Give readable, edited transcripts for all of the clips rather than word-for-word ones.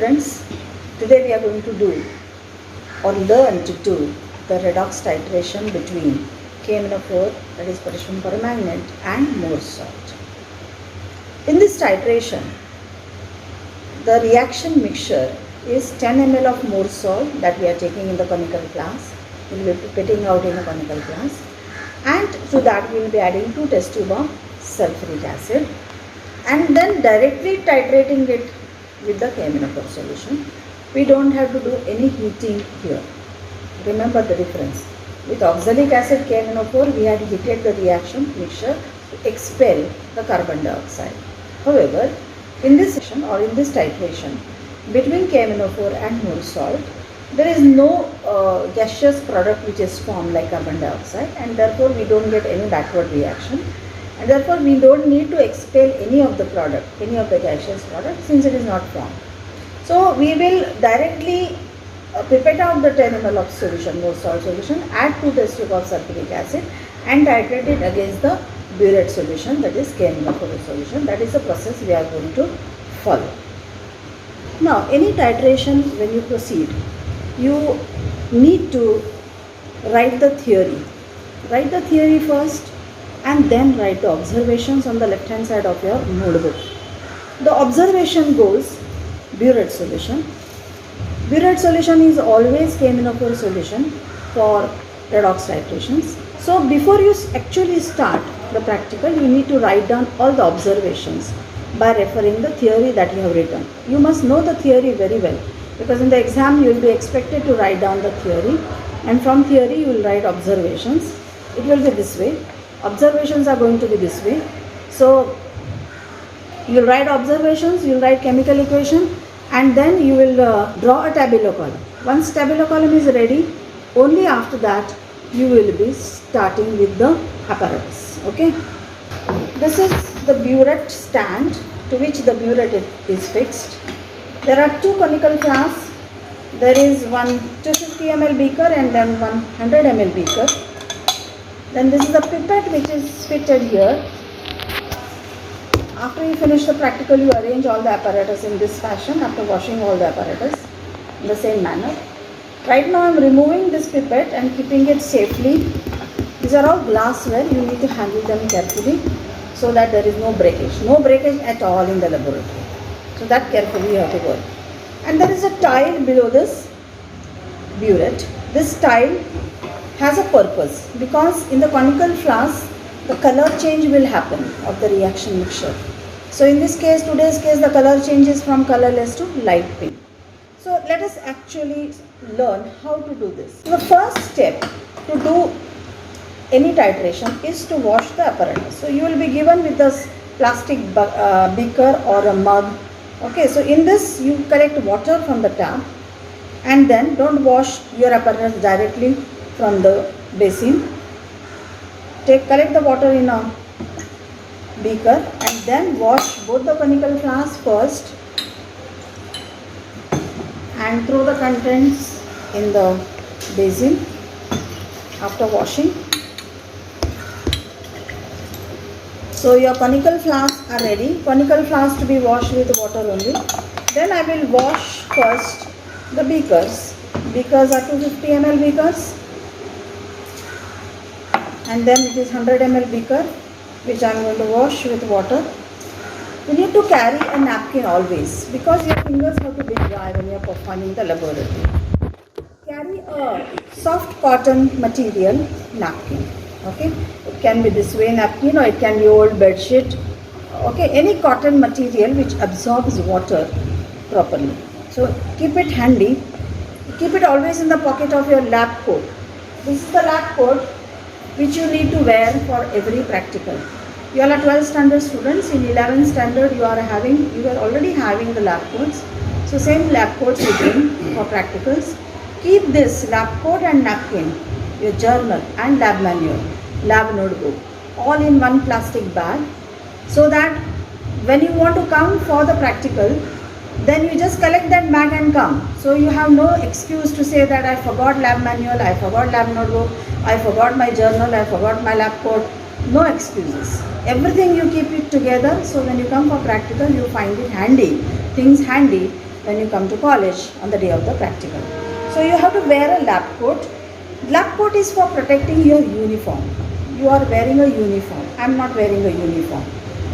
students, today we are going to do or learn to do the redox titration between KMnO4, that is potassium permanganate, and Morse salt. In this titration, the reaction mixture is 10 ml of Morse salt that we are taking in the conical class. We will be putting out in the conical class, and to that we will be adding 2 test tube of sulfuric acid, and then directly titrating it with the KMnO4 solution. We don't have to do any heating here. Remember the difference. With oxalic acid KMnO4, we had heated the reaction mixture to expel the carbon dioxide. However, in this section or in this titration between KMnO4 and Morse salt, there is no gaseous product which is formed like carbon dioxide, and therefore we don't get any backward reaction, and therefore we don't need to expel any of the product, any of the gaseous product, since it is not formed. So we will directly pipette out the 10 ml of solution, Morse salt solution, add 2 test tube of sulfuric acid and titrate it against the burette solution, that is KMnO4 solution. That is the process we are going to follow. Now, any titration, when you proceed, you need to write the theory. Write the theory first and then write the observations on the left hand side of your notebook. The observation goes burette solution. Burette solution is always KMnO4 solution for redox titrations. So before you actually start the practical, you need to write down all the observations by referring the theory that you have written. You must know the theory very well, because in the exam you will be expected to write down the theory, and from theory you will write observations. It will be this way. Observations are going to be this way. So you will write observations, you will write chemical equation, and then you will draw a tabular column. Once tabular column is ready, only after that you will be starting with the apparatus. Okay. This is the burette stand to which the burette is fixed. There are 2 conical flasks. There is one 250 ml beaker and then 100 ml beaker. Then this is the pipette which is fitted here. After you finish the practical, you arrange all the apparatus in this fashion after washing all the apparatus in the same manner. Right now I am removing this pipette and keeping it safely. These are all glassware. You need to handle them carefully so that there is no breakage. No breakage at all in the laboratory. So that carefully you have to work. And there is a tile below this burette. This tile has a purpose, because in the conical flask the color change will happen of the reaction mixture. So in this case, today's case, the color changes from colorless to light pink. So let us actually learn how to do this. The first step to do any titration is to wash the apparatus. So you will be given with this plastic beaker or a mug. Okay, so in this you collect water from the tap, and then don't wash your apparatus directly from the basin. Collect the water in a beaker and then wash both the conical flasks first and throw the contents in the basin after washing. So your conical flasks are ready. Conical flasks to be washed with water only. Then I will wash first the beakers. Beakers are 250 ml beakers. And then it is 100 ml beaker which I am going to wash with water. You need to carry a napkin always, because your fingers have to be dry when you are performing the laboratory. Carry a soft cotton material napkin. Okay, it can be this way napkin or it can be old bed sheet. Okay, any cotton material which absorbs water properly. So keep it handy. Keep it always in the pocket of your lab coat. This is the lab coat which you need to wear for every practical. You all are 12th standard students. In 11th standard you are already having the lab coats. So same lab coats you bring for practicals. Keep this lab coat and napkin, your journal and lab manual, lab notebook, all in one plastic bag, so that when you want to come for the practical, then you just collect that bag and come. So you have no excuse to say that I forgot lab manual, I forgot lab notebook, I forgot my journal, I forgot my lab coat. No excuses. Everything you keep it together, so when you come for practical you find it handy, things handy, when you come to college on the day of the practical. So you have to wear a lab coat. Lab coat is for protecting your uniform. You are wearing a uniform. I am not wearing a uniform.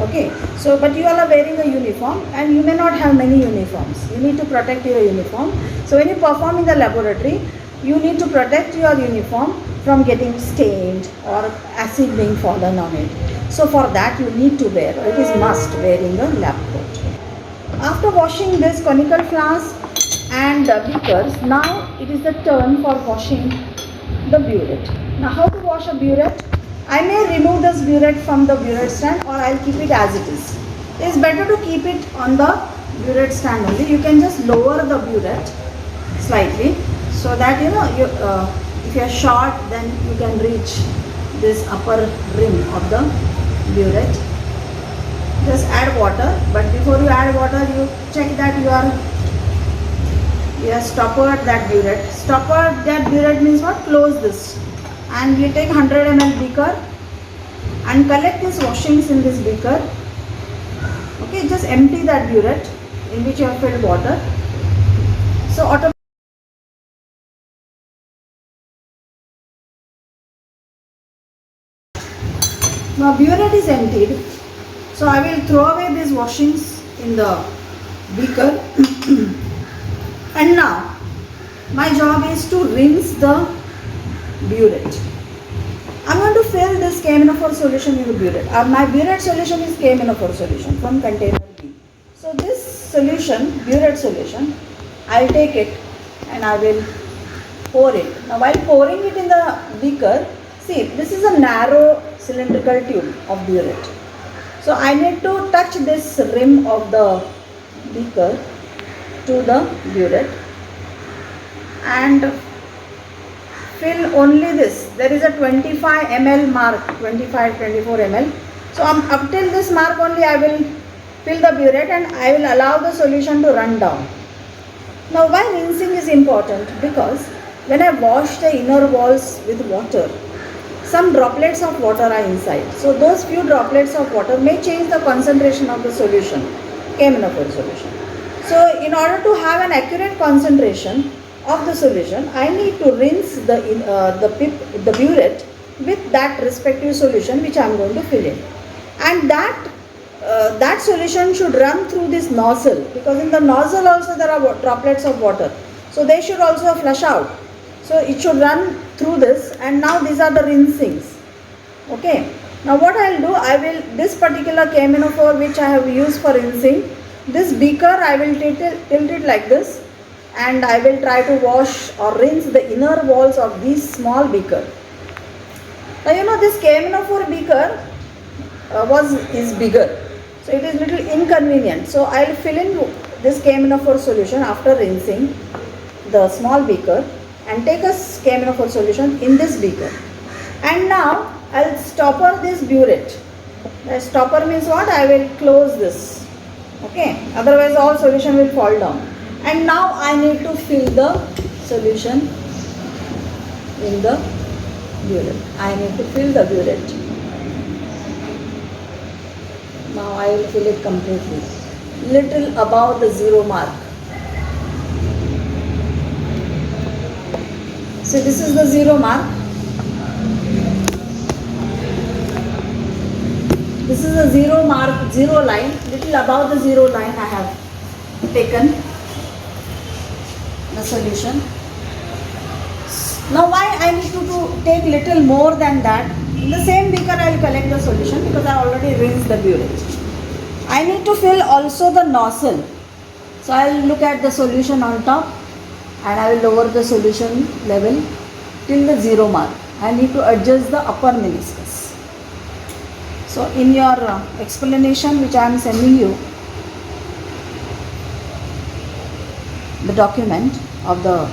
Okay, so but you all are wearing a uniform and you may not have many uniforms. You need to protect your uniform. So when you perform in the laboratory, you need to protect your uniform from getting stained or acid being fallen on it. So for that you need to wear, it is must wearing a lab coat. After washing this conical flask and beakers, now it is the turn for washing the burette. Now how to wash a burette? I may remove this burette from the burette stand or I'll keep it as it is. It is better to keep it on the burette stand only. You can just lower the burette slightly so that if you are short, then you can reach this upper rim of the burette. Just add water, but before you add water, you check that you have stoppered that burette. Stoppered that burette means what? Close this. And you take 100 ml beaker and collect these washings in this beaker. Okay, just empty that burette in which you have filled water. So automatically now burette is emptied. So I will throw away these washings in the beaker. And now my job is to rinse the burette. I am going to fill this KMnO4 solution in the burette. My burette solution is KMnO4 solution from container B. So this solution, burette solution, I will take it and I will pour it. Now while pouring it in the beaker, see, this is a narrow cylindrical tube of burette. So I need to touch this rim of the beaker to the burette and fill only this. There is a 25 ml mark, 25, 24 ml. So up till this mark only I will fill the burette and I will allow the solution to run down. Now why rinsing is important? Because when I wash the inner walls with water, some droplets of water are inside. So those few droplets of water may change the concentration of the solution, KMnO4 solution. So in order to have an accurate concentration of the solution, I need to rinse the burette with that respective solution which I am going to fill in. And that solution should run through this nozzle, because in the nozzle also there are droplets of water. So they should also flush out. So it should run through this, and now these are the rinsings. Okay. Now what I will do, this particular KMnO4 which I have used for rinsing, this beaker I will tilt it like this, and I will try to wash or rinse the inner walls of these small beaker. Now this KMnO4 beaker is bigger, so it is little inconvenient. So I will fill in this KMnO4 solution after rinsing the small beaker and take a KMnO4 solution in this beaker. And now I will stopper this burette. The stopper means what? I will close this. Okay, otherwise all solution will fall down. And now I need to fill the solution in the burette. I need to fill the burette. Now I will fill it completely, little above the 0 mark. So this is the 0 mark. This is the 0 mark, 0 line, little above the 0 line I have taken the solution. Now why I need to take little more than that? In the same beaker I will collect the solution because I already rinsed the burette. I need to fill also the nozzle. So I will look at the solution on top and I will lower the solution level till the 0 mark. I need to adjust the upper meniscus. So in your explanation which I am sending you, the document of the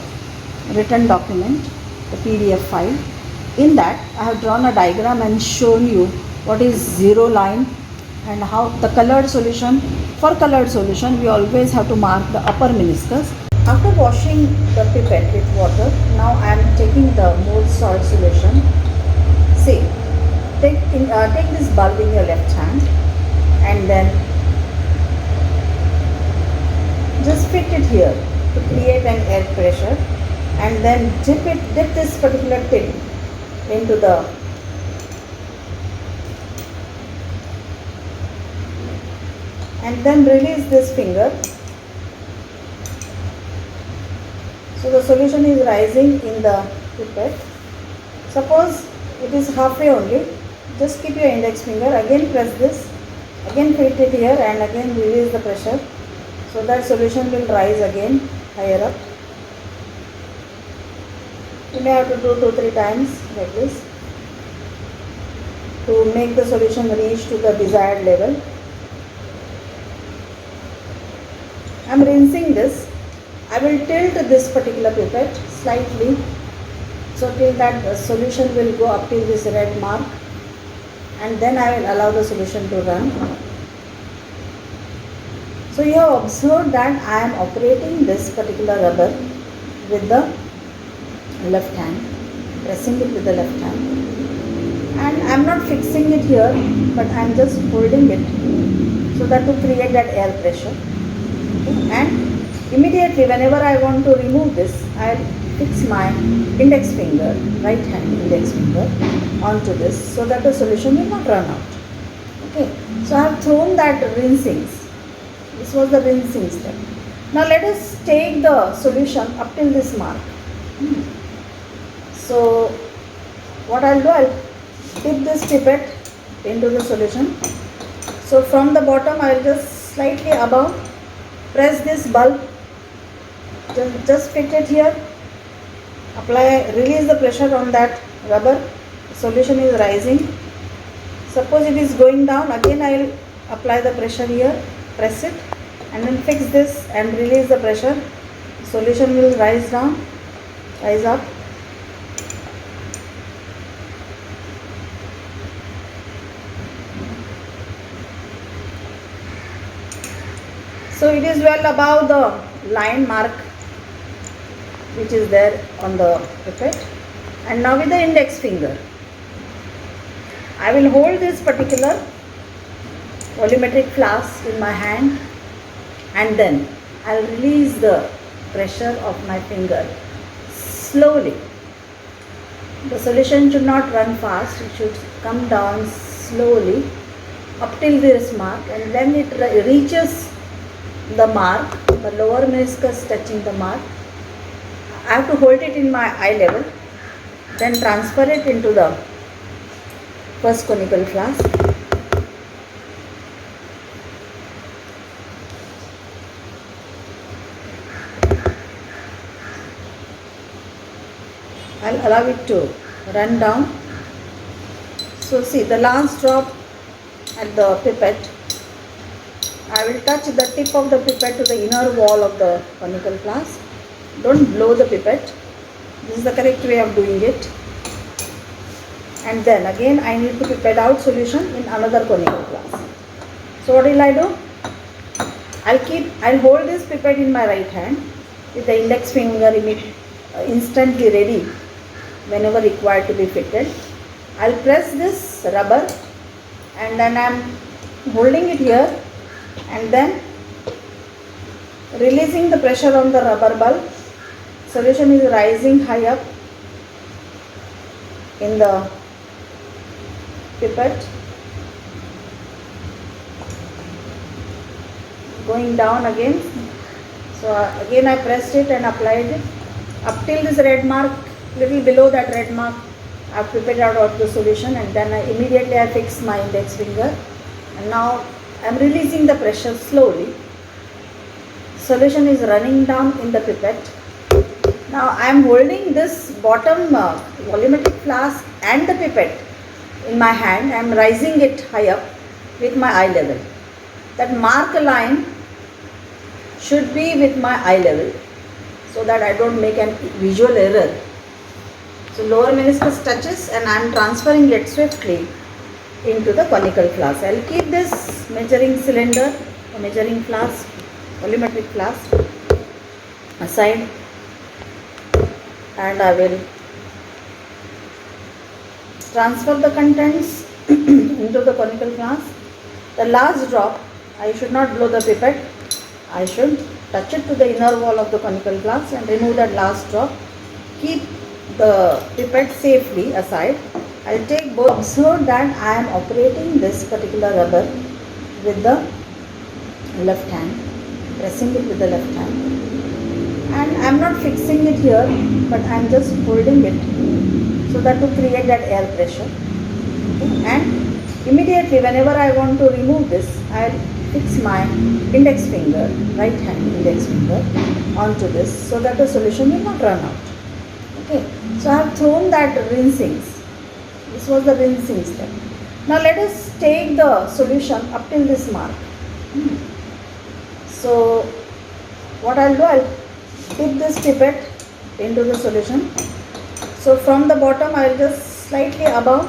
written document, the PDF file, in that I have drawn a diagram and shown you what is 0 line and how the colored solution. For colored solution we always have to mark the upper meniscus. After washing the pipette with water, now I am taking the Mohs salt solution. See, take this bulb in your left hand and then just fit it here to create an air pressure, and then dip this particular tip into the and then release this finger. So the solution is rising in the pipette. Suppose it is halfway only, just keep your index finger, again press this, again fit it here and again release the pressure, so that solution will rise again higher up. You may have to do 2-3 times like this to make the solution reach to the desired level. I am rinsing this. I will tilt this particular pipette slightly, so till that the solution will go up till this red mark, and then I will allow the solution to run. So you have observed that I am operating this particular rubber with the left hand, pressing it with the left hand, and I am not fixing it here, but I am just holding it so that to create that air pressure. And immediately whenever I want to remove this, I will fix my index finger, right hand index finger onto this, so that the solution will not run out. Okay, so I have thrown that rinsings. This was the rinsing step. Now let us take the solution up till this mark. So what I will do, I will dip this pipette into the solution. So from the bottom I will just slightly above press this bulb, just fit it here, apply, release the pressure on that rubber, solution is rising. Suppose it is going down, again I will apply the pressure here, press it and then fix this and release the pressure, solution will rise down, rise up. So it is well above the line mark which is there on the pipette. And now with the index finger, I will hold this particular volumetric flask in my hand, and then I will release the pressure of my finger slowly. The solution should not run fast, it should come down slowly up till this mark, and then it reaches the mark, the lower meniscus touching the mark. I have to hold it in my eye level, then transfer it into the first conical flask. I will allow it to run down. So see, the last drop at the pipette, I will touch the tip of the pipette to the inner wall of the conical flask. Don't blow the pipette. This is the correct way of doing it. And then again I need to pipette out solution in another conical flask. So what will I do? I'll hold this pipette in my right hand with the index finger instantly ready whenever required to be fitted. I'll press this rubber and then I'm holding it here and then releasing the pressure on the rubber bulb. Solution is rising high up in the pipette, going down again. So again I pressed it and applied it up till this red mark, little below that red mark. I have pipetted out of the solution, and then immediately I fix my index finger, and now I am releasing the pressure slowly. Solution is running down in the pipette. Now I am holding this bottom volumetric flask and the pipette in my hand. I am rising it high up with my eye level. That mark line should be with my eye level so that I don't make a visual error. So lower meniscus touches and I am transferring it swiftly into the conical flask. I will keep this measuring cylinder, measuring flask, volumetric flask aside, and I will transfer the contents into the conical flask. The last drop, I should not blow the pipette, I should touch it to the inner wall of the conical glass and remove that last drop. Keep the pipette safely aside. I'll take both. Observe that I am operating this particular rubber with the left hand, pressing it with the left hand, and I am not fixing it here, but I am just holding it so that to create that air pressure. Okay. And immediately whenever I want to remove this, I'll fix my index finger, right hand index finger, onto this so that the solution will not run out. Okay, so I have thrown that rinsings. This was the rinsing step. Now let us take the solution up till this mark. So what I'll do, I'll dip this pipette into the solution. So from the bottom I'll just slightly above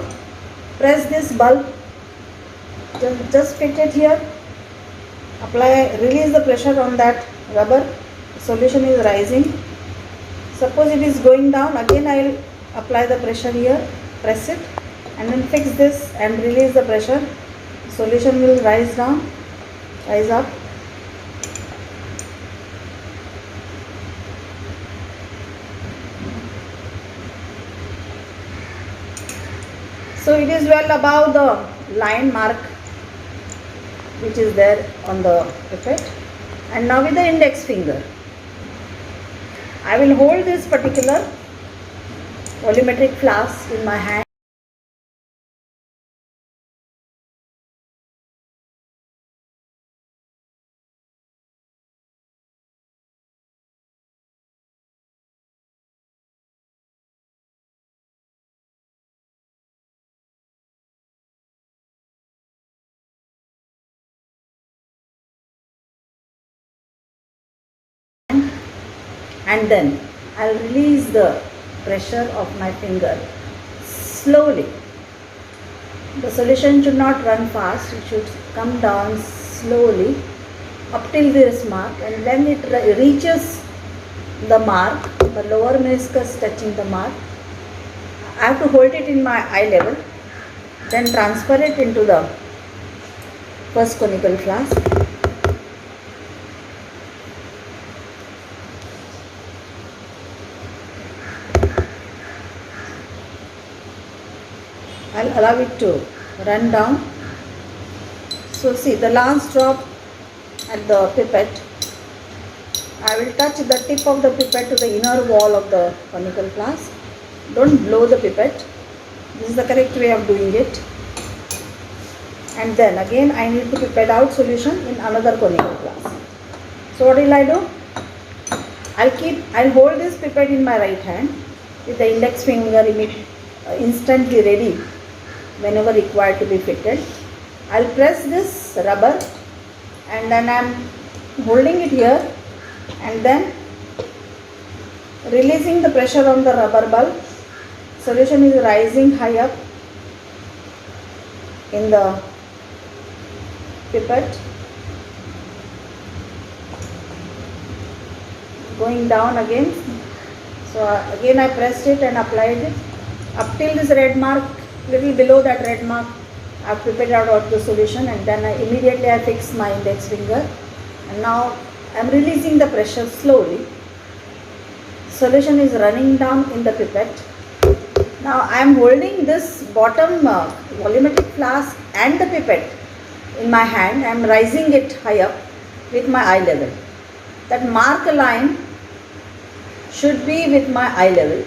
press this bulb, just fit it here, apply, release the pressure on that rubber. The solution is rising. Suppose it is going down, again I will apply the pressure here, press it, and then fix this and release the pressure. Solution will rise down, rise up. So it is well above the line mark which is there on the pipette. And now with the index finger, I will hold this particular volumetric flask in my hand. And then I'll release the pressure of my finger slowly. The solution should not run fast, it should come down slowly up till this mark, and when it reaches the mark, the lower meniscus touching the mark, I have to hold it in my eye level, then transfer it into the first conical flask. I'll allow it to run down. So see the last drop at the pipette. I will touch the tip of the pipette to the inner wall of the conical flask. Don't blow the pipette. This is the correct way of doing it. And then again I need to pipette out solution in another conical flask. So what will I do? I'll hold this pipette in my right hand with the index finger instantly ready whenever required to be fitted. I'll press this rubber and then I'm holding it here and then releasing the pressure on the rubber bulb. Solution is rising high up in the pipette, going down again. So again I pressed it and applied it up till this red mark. Little below that red mark, I have prepared out the solution, and then immediately I fix my index finger, and now I am releasing the pressure slowly. Solution is running down in the pipette. Now I am holding this bottom volumetric flask and the pipette in my hand. I am rising it high up with my eye level. That mark line should be with my eye level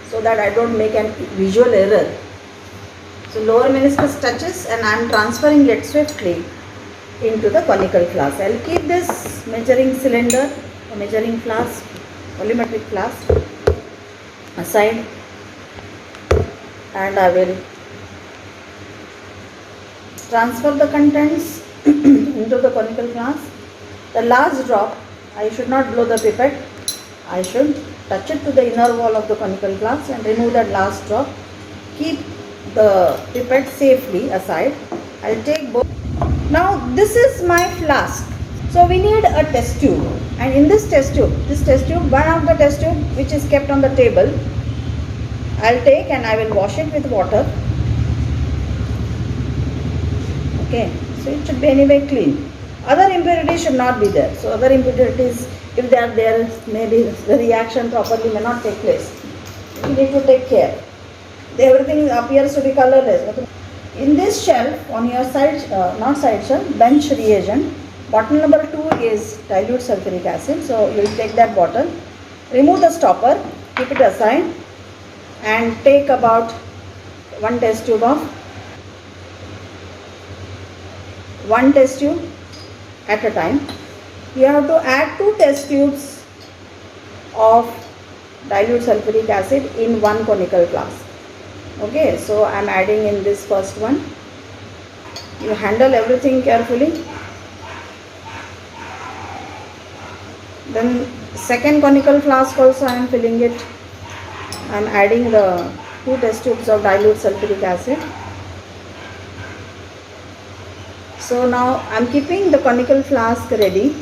so that I don't make a visual error. So lower meniscus touches and I am transferring it swiftly into the conical flask. I will keep this measuring cylinder, measuring flask, volumetric flask aside, and I will transfer the contents into the conical flask. The last drop, I should not blow the pipette. I should touch it to the inner wall of the conical flask and remove that last drop. Keep the pipette safely aside. I'll take both. Now this is my flask. So we need a test tube, and in this test tube, one of the test tube which is kept on the table, I'll take and I will wash it with water. Okay, so it should be anyway clean. Other impurities should not be there. So other impurities, if they are there, maybe the reaction properly may not take place. You need to take care. Everything appears to be colorless. In this shelf, on your side, not side shelf, bench reagent, bottle number 2 is dilute sulfuric acid. So you will take that bottle, remove the stopper, keep it aside, and take about 1 test tube at a time. You have to add 2 test tubes of dilute sulfuric acid in 1 conical flask. Okay, so I am adding in this first one. You handle everything carefully. Then second conical flask also I am filling it. I am adding the 2 test tubes of dilute sulfuric acid. So now I am keeping the conical flask ready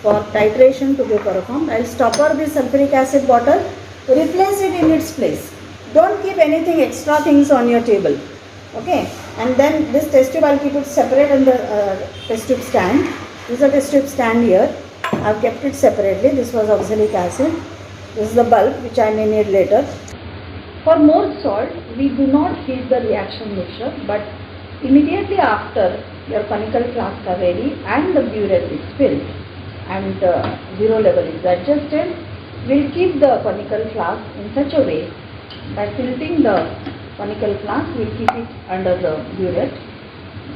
for titration to be performed. I will stopper the sulfuric acid bottle, replace it in its place. Don't keep anything extra things on your table. Okay, and then this test tube I will keep it separate in the test tube stand. This is a test tube stand here. I have kept it separately. This was oxalic acid. This is the bulb which I may need later. For more salt, we do not heat the reaction mixture, but immediately after your conical flasks are ready and the burette is filled and zero level is adjusted, we will keep the conical flask in such a way by tilting the conical flask, we will keep it under the burette.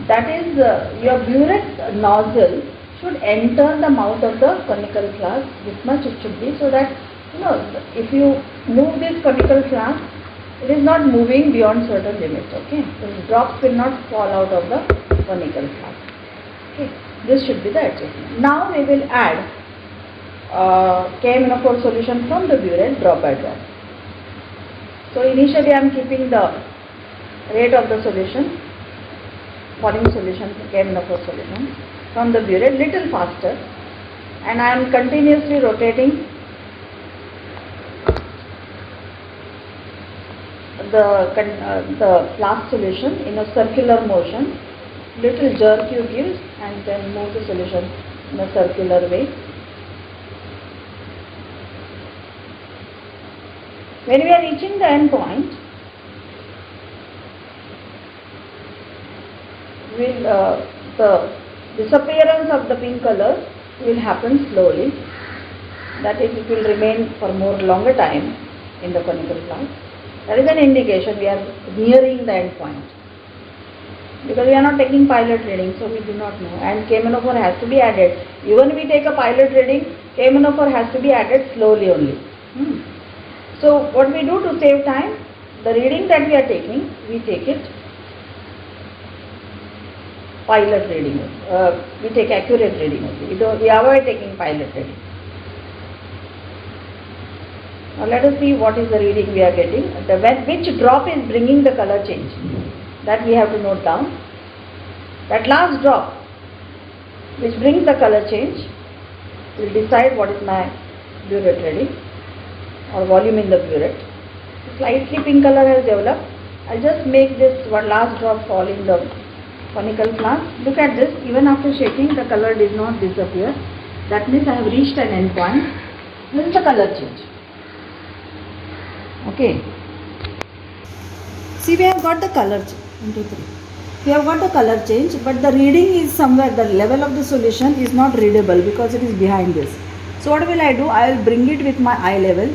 That is, your burette nozzle should enter the mouth of the conical flask, this much it should be, so that if you move this conical flask, it is not moving beyond certain limits. Okay, so drops will not fall out of the conical flask. Okay, this should be the adjustment. Now we will add KMnO4 solution from the burette drop by drop. So initially I am keeping the rate of the solution, falling solution, KMnO4 solution from the burette little faster, and I am continuously rotating the flask solution in a circular motion. Little jerk you give and then move the solution in a circular way. When we are reaching the end point, the disappearance of the pink color will happen slowly. That is, it will remain for longer time in the conical flask. That is an indication we are nearing the end point. Because we are not taking pilot reading, so we do not know. And KMnO4 has to be added. Even if we take a pilot reading, KMnO4 has to be added slowly only. So what we do to save time, the reading that we are taking, we take it pilot reading. We take accurate reading only. We avoid taking pilot reading. Now let us see what is the reading we are getting. Which drop is bringing the color change. That we have to note down. That last drop which brings the color change will decide what is my burette reading or volume in the burette. Slightly pink color has developed. I will just make this one last drop fall in the conical flask. Look at this, even after shaking the color did not disappear. That means I have reached an end point. This is the color change. Okay. See, we have got the color change. 1, 2, 3. We have got the color change, but the reading is somewhere, the level of the solution is not readable because it is behind this. So what will I do? I will bring it with my eye level.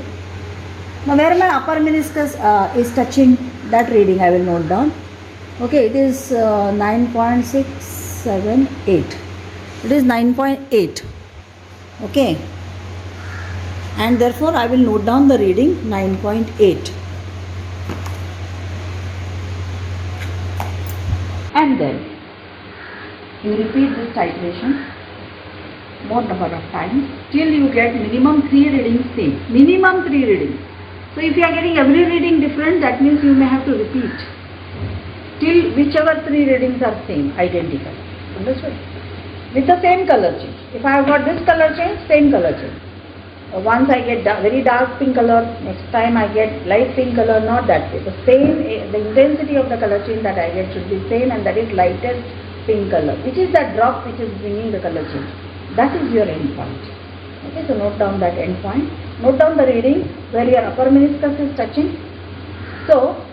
Now where my upper meniscus is touching, that reading I will note down. Okay, it is 9.678. It is 9.8. Okay. And therefore I will note down the reading 9.8. And then you repeat this titration more number of times till you get minimum 3 readings same. Minimum 3 readings. So if you are getting every reading different, that means you may have to repeat till whichever 3 readings are same, identical. Understood? With the same color change. If I have got this color change, same color change. Once I get very dark pink color, next time I get light pink color, not that way. The intensity of the color change that I get should be same, and that is lightest pink color, which is that drop which is bringing the color change. That is your end point. Okay, so note down that end point. Note down the reading where your upper meniscus is touching. So,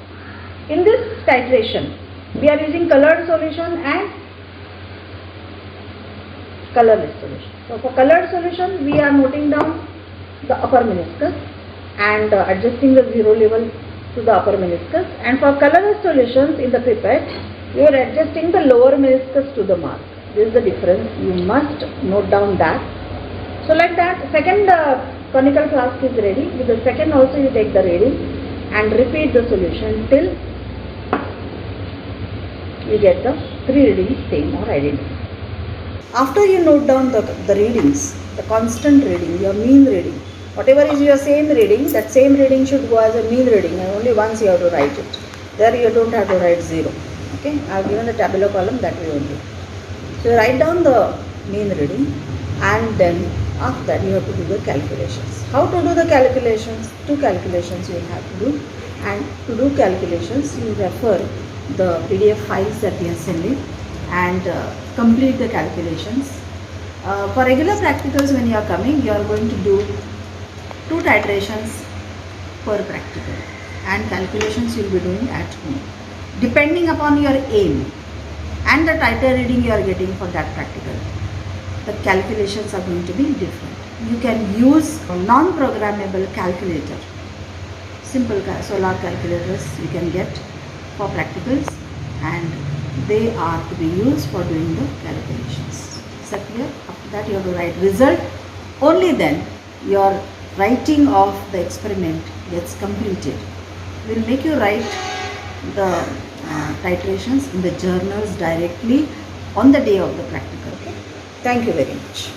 in this titration, we are using colored solution and colorless solution. So, for colored solution, we are noting down the upper meniscus and adjusting the zero level to the upper meniscus, and for colorless solutions in the pipette, you are adjusting the lower meniscus to the mark. This is the difference. You must note down that. So like that, second conical flask is ready. With the second also you take the reading and repeat the solution till you get the three readings same or identical. After you note down the readings, the constant reading, your mean reading, whatever is your same reading, that same reading should go as a mean reading, and only once you have to write it. There you don't have to write 0. Okay, I have given the tabular column that way only. So write down the mean reading, and then after that you have to do the calculations. How to do the calculations? 2 calculations you will have to do, and to do calculations you refer the PDF files that we are sending and complete the calculations. For regular practicals, when you are coming, you are going to do 2 titrations per practical, and calculations you will be doing at home depending upon your aim and the titer reading you are getting for that practical. The calculations are going to be different. You can use a non-programmable calculator. Simple solar calculators you can get for practicals, and they are to be used for doing the calculations. Is that clear? After that you have to write result. Only then your writing of the experiment gets completed. We will make you write the titrations in the journals directly on the day of the practical. Okay? Thank you very much.